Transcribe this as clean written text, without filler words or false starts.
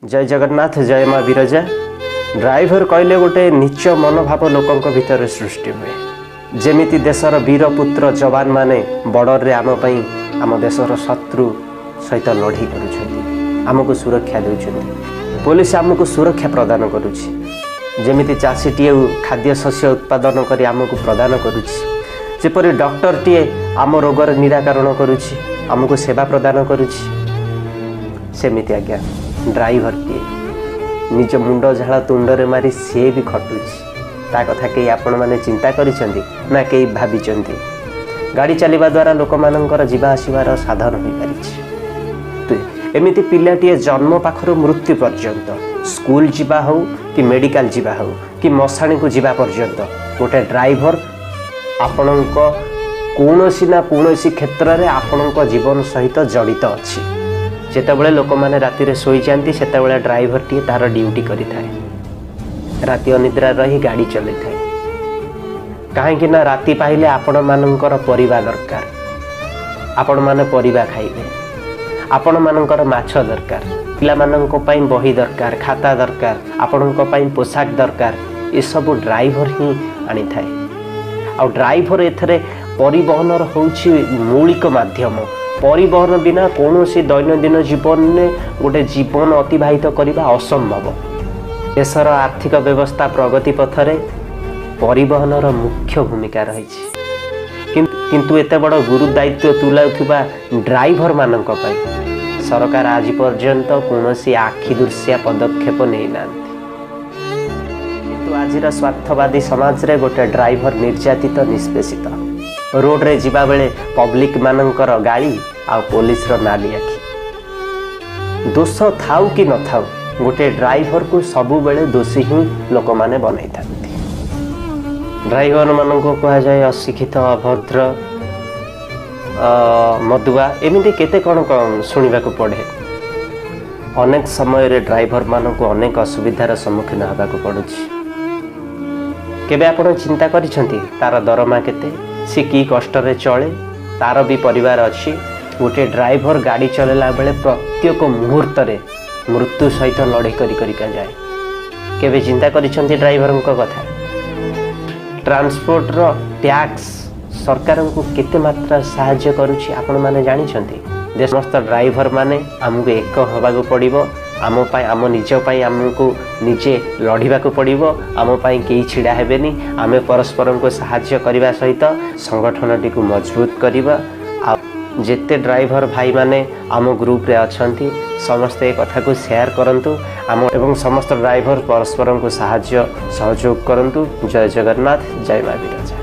जय जगन्नाथ जय माँ विरजा। ड्राइवर कहले गोटे नीच मनोभाव लोकों भितर सृष्टि हुए। जेमिति देशर वीर पुत्र जवान माने बॉर्डर रे आम पई आम देशर शत्रु सहित लड़ाई करुछंती, आमको सुरक्षा देउछंती। पुलिस आमको सुरक्षा प्रदान करुछि। जेमिति चाषीटीए खाद्य शस्य उत्पादन करी आमको प्रदान करुछि, जेपरि डॉक्टर टीए आम रोगर निराकरण करुछि, आमको सेवा प्रदान करुछि। सेमिति आज्ञा ड्राइवर टीए निज मुंड झाड़ तुंडरे मारी सी भी खटुछि। ता कथा कई आपण माने चिंता करिसेंती ना कई भाबिचंती। गाड़ी चलिबा द्वारा लोक मानकर जीवा आसीबार साधन होई पारिछि। एमिति पिलाटीए जन्म पाखर मृत्यु पर्यंत स्कूल जीवा हो कि मेडिकल जीवा हो कि मशाणी को जीवा पर्यंत गोटे ड्राइवर आपणक कौनसी ना कौनसी क्षेत्र में आपणक जीवन सहित जड़ित अच्छी। जेतेबेले लोक माने राति रे सोई जांती सेतेबेले ड्राइवर टी तार ड्यूटी करि थाए, राति अनिद्रा रही गाड़ी चलै थाए। काहेकि ना राति पाइले आपण मानकर परिवा दरकार, आपण माने परिवा खाइबे, आपण मानकर माछ दरकार, पिला माननको पई बही दरकार, खाता दरकार, आपणको पई पोशाक दरकार। ए सब ड्राइवर ही आनी थाए। आ ड्राइवर एथरे परिवहन होउछि मौलिक माध्यम। परिवहन बिना कौन सी दैनंदिन जीवन में गोटे जीवन अतिबाहित करने असंभव। देशर आर्थिक व्यवस्था प्रगति पथरे परिवहन मुख्य भूमिका रही। किंतु एते बड़ गुरु दायित्व तुलाउथिबा ड्राइवर मानक पई सरकार आज पर्यंत कौन सी आखि दृश्या पदक्षेप नहीं नांती। किंतु आजिर स्वार्थवादी समाज रे गोटे ड्राइवर निर्यातित निष्पेषित। रोड रे जीवा बेले पब्लिक मानकर गाड़ी आ पुलिस रो नाली आखि। दोष थाउ कि न थाउ गोटे ड्राइवर को सबु बेले दोषी ही लोक माने बनाई थांती। ड्राइवर माननको कहा जाए अशिक्षित, अभद्र, मदुआ, एमिति केते कौन शुणा पड़े। अनेक समय रे ड्राइवर माननको अनेक असुविधार सम्मुखीन होगाक पड़ुछि। केबे आपण चिंता करिसेंती तार दरमा केते, सी की कष्ट रे चले, तार भी परिवार अच्छी। गोटे ड्राइवर गाड़ी चलेला बेले प्रत्येक मुहूर्त रे मृत्यु सहित लड़ाई करिका जाए। केबे चिंता करिसेंती ड्राइवर कथा। ट्रांसपोर्ट रो टैक्स सरकार को केते मात्रा सहाय्य करुछि आपण माने जानिछंती। देश समस्त ड्राइवर माने हमको एक होबाको पड़िबो। आम निज आमको निजे लड़ाको पड़ो। आम कई छिड़ा हेबेनी। आम परस्पर को साहाय्य करने सहित संगठन टी मजबूत करवा। जेते ड्राइवर भाई माने आम ग्रुप रे अछंती समस्ते कथा को शेयर करंतु। आम एवं समस्त ड्राइवर परस्पर को साहाय्य सहयोग करंतु। जय जगन्नाथ जय माँ विरजा।